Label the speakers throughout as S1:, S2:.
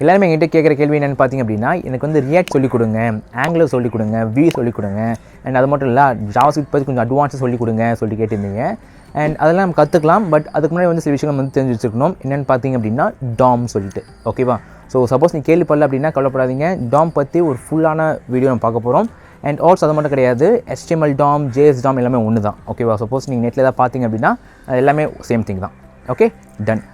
S1: எல்லாருமே என்கிட்ட கேட்குற கேள்வி என்னென்னு பார்த்தீங்க அப்படின்னா, எனக்கு வந்து ரியாக்ட் சொல்லிக் கொடுங்க, ஆங்குலர் சொல்லிக் கொடுங்க, Vue சொல்லிக் கொடுங்க, அண்ட் அது மட்டும் இல்லை ஜாவாஸ்கிரிப்ட் பற்றி கொஞ்சம் அட்வான்ஸாக சொல்லிக் கொடுங்க சொல்லிட்டு கேட்டிருந்தீங்க. அண்ட் அதெல்லாம் நம்ம கற்றுக்கலாம். பட் அதுக்கு முன்னாடி வந்து சில விஷயங்கள் வந்து தெரிஞ்சு வச்சுருக்கணும். என்னென்னு பார்த்தீங்க அப்படின்னா DOM சொல்லிட்டு, ஓகேவா? ஸோ சப்போஸ் நீ கேள்விப்படல அப்படின்னா கவலைப்படாதீங்க. DOM பற்றி ஒரு ஃபுல்லான வீடியோ நம்ம பார்க்க போகிறோம். அண்ட் ஆல்சோ அது மட்டும் கிடையாது, HTML DOM, JS DOM எல்லாமே ஒன்று தான், ஓகேவா? சப்போஸ் நீங்கள் நெட்டில் ஏதாவது பார்த்தீங்க அப்படின்னா எல்லாமே சேம் திங் தான். Okay, done.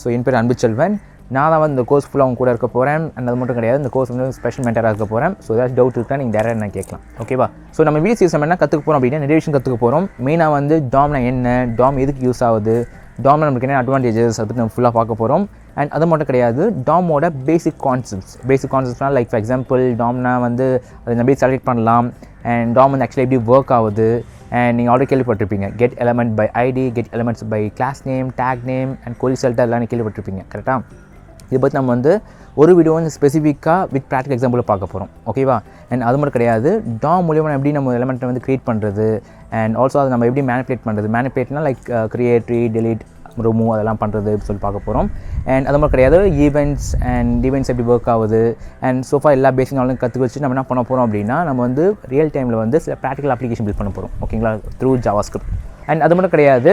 S1: ஸோ என் பேர் அன்புச்செல்வன். நான் தான் வந்து இந்த கோர்ஸ் ஃபுல்லாக அவங்க கூட இருக்க போகிறேன். அண்ட் அது மட்டும் கிடையாது, இந்த கோர்ஸ் வந்து ஸ்பெஷல் மென்டராக இருக்க போகிறேன். ஸோ ஏதாச்சும் டவுட் இருக்கா நீங்கள் டேரெக்டாக நான் கேட்கலாம், ஓகேவா? ஸோ நம்ம வீடியோ சீரிஸ் என்ன கற்றுக்க போகிறோம் அப்படின்னா, நிறைய விஷயம் கற்றுக்க போகிறோம். மெயினாக வந்து DOMனா என்ன, DOM எதுக்கு யூஸ் ஆகுது, DOMல நமக்கு என்ன அட்வான்டேஜஸ் அதை பற்றி நம்ம ஃபுல்லாக பார்க்க போகிறோம். அண்ட் அது மட்டும் கிடையாது, DOMோட பேசிக் கான்செப்ட்ஸ்னால் லைக் ஃபார் எக்ஸாம்பிள் DOMனா வந்து அதை நம்ம செலக்ட் பண்ணலாம். அண்ட் DOM வந்து ஆக்சுவலி எப்படி ஒர்க் ஆகுது. அண்ட் நீங்கள் ஆல்ரெடி கேள்விப்பட்டிருப்பீங்க, get element by ID, get elements by class name, tag name and query selector எல்லாம் கேள்விப்பட்டிருப்பீங்க, கரெக்டாக? இதை பற்றி நம்ம வந்து ஒரு வீடியோ வந்து ஸ்பெசிஃபிக்காக வித் ப்ராக்டிகல் எக்ஸாம்பிள் பார்க்க போகிறோம், ஓகேவா? அண்ட் அது மட்டும் கிடையாது, DOM மூலியமாக எப்படி நம்ம எலமெண்ட்டை வந்து க்ரியேட் பண்ணுறது, அண்ட் ஆல்சோ அதை நம்ம எப்படி மேனிப்புலேட்னா like create, read, delete, remove அதெல்லாம் பண்ணுறது சொல்லி பார்க்க போகிறோம். அண்ட் அது மாதிரி கிடையாது, ஈவெண்ட்ஸ் எப்படி ஒர்க் ஆகுது. அண்ட் சோஃபா எல்லா பேசிக் நாளும் கற்றுக்க வச்சு நம்ம என்ன பண்ண போகிறோம் அப்படின்னா, நம்ம வந்து ரியல் டைமில் வந்து சில ப்ராக்டிகல் அப்ளிகேஷன் பில்ட் பண்ண போகிறோம், ஓகேங்களா? Through JavaScript. அண்ட் அது மட்டும் கிடையாது,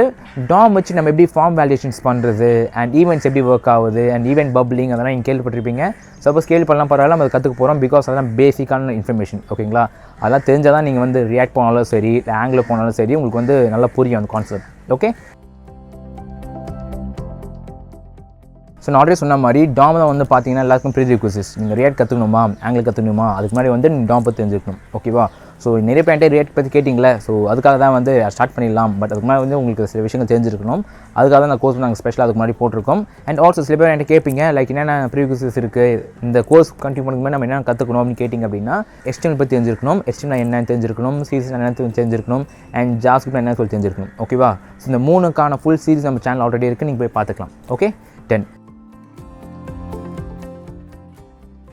S1: DOM வச்சு நம்ம எப்படி ஃபார்ம் வேலிடேஷன்ஸ் பண்ணுறது, அண்ட் ஈவெண்ட்ஸ் எப்படி ஒர்க் ஆகுது, அண்ட் ஈவெண்ட் பப்ளிங் அதெல்லாம் நீங்கள் கேள்விப்பட்டிருப்பீங்க. சப்போஸ் கேள்விப்படலாம் பரவாயில்ல, நம்ம அதை கற்றுக்க போகிறோம். பிகாஸ் அதெல்லாம் பேசிக்கான இன்ஃபர்மேஷன், ஓகேங்களா? அதெல்லாம் தெரிஞ்சால் தான் நீங்கள் வந்து ரியாக்ட் போனாலும் சரி, இல்லை ஆங்குலர் போனாலும் சரி, உங்களுக்கு வந்து நல்லா புரியும் அந்த கான்செப்ட், ஓகே? ஸோ நான் ஆல்ரெடி சொன்ன மாதிரி DOM தான் வந்து பார்த்தீங்கன்னா எல்லாருக்கும் ப்ரீ-requisite. நீங்கள் ரியாக்ட் கற்றுக்கணுமா, ஆங்கிள் கற்றுக்கணுமா, அதுக்கு மாதிரி வந்து நீங்கள் DOM பற்றி தெரிஞ்சுக்கணும், ஓகேவா? ஸோ நிறைய பேர் ரியாக்ட் பற்றி கேட்டிங்களே, ஸோ அதுக்காக தான் வந்து ஸ்டார்ட் பண்ணிடலாம். பட் அதுக்கு மாதிரி வந்து உங்களுக்கு சில விஷயங்கள் தெரிஞ்சிருக்கணும். அதுக்காக தான் அந்த கோர்ஸ் நாங்கள் ஸ்பெஷலாக அதுக்கு மாதிரி போட்டிருக்கோம். அண்ட் ஆல்சோ சில பேர் என்கிட்ட கேட்பீங்க, லைக் என்னென்ன ப்ரீ-requisites இருக்குது, இந்த கோர்ஸ் கண்டினியூ பண்ணும்போது நம்ம என்ன கற்றுக்கணும் அப்படின்னு கேட்டிங்க அப்படின்னா, HTML பற்றி தெரிஞ்சிருக்கணும், HTML என்னன்னு தெரிஞ்சிருக்கணும், CSS என்னன்னு தெரிஞ்சிருக்கணும், அண்ட் JavaScript என்னன்னு சொல்லி தெரிஞ்சிருக்கணும், ஓகேவா? ஸோ இந்த 3க்கான ஃபுல் சீரிஸ் நம்ம சேனல் ஆல்ரெடி இருக்குது, நீங்கள் போய் பார்த்துக்கலாம், ஓகே? 10.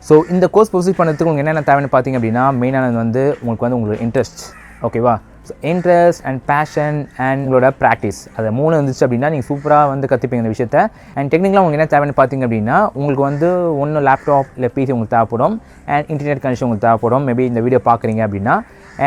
S1: ஸோ இந்த கோர்ஸ் ப்ரொசீட் பண்ணுறதுக்கு உங்களுக்கு என்னென்ன தேவைன்னு பார்த்தீங்க அப்படின்னா, மெயினானது வந்து உங்களோட இன்ட்ரெஸ்ட், ஓகேவா? So interest and passion and உங்களோட ப்ராக்டிஸ், அது 3 இருந்துச்சு அப்படின்னா நீங்கள் சூப்பராக வந்து கற்றுப்பீங்க இந்த விஷயத்தை. அண்ட் டெக்னிக்கலாக உங்களுக்கு என்ன தேவைன்னு பார்த்தீங்க அப்படின்னா, உங்களுக்கு வந்து ஒன்று லேப்டாப் இல்லை PC உங்களுக்கு தேவைப்படும். அண்ட் இன்டர்நெட் கனெக்ஷன் உங்களுக்கு தேவைப்படும், மேபி இந்த வீடியோ பார்க்குறீங்க அப்படின்னா.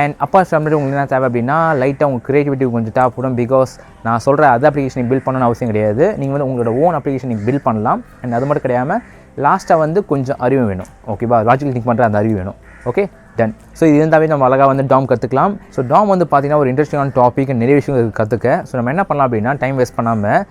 S1: அண்ட் அப்பார்ட் ஃப்ரம் உங்களுக்கு என்ன தேவை அப்படின்னா, லைட்டாக உங்கள் க்ரியேட்டிவிட்டி கொஞ்சம் தேவைப்படும். பிகாஸ் நான் சொல்கிற அது அப்ளிகேஷன் பில்ட் பண்ணணும்னு அவசியம் கிடையாது. நீங்கள் வந்து உங்களோட ஓன் அப்ளிகேஷன் நீங்கள் பில்ட் பண்ணலாம். அண்ட் அது மட்டும் கிடையாமல் லாஸ்ட்டாக வந்து கொஞ்சம் அறிவு வேணும், ஓகேவா? லாஜிக்கல் திங்க் பண்ணுற அந்த அறிவு வேணும், ஓகே? டன். ஸோ இது இருந்தாவே நம்ம அழகாக வந்து DOM கற்றுக்கலாம். ஸோ DOM வந்து பார்த்திங்கன்னா ஒரு இன்ட்ரெஸ்டிங்கான டாபிக், நிறைய விஷயங்கள் கற்றுக்க. ஸோ நம்ம என்ன பண்ணலாம் அப்படின்னா, டைம் வேஸ்ட் பண்ணாமல்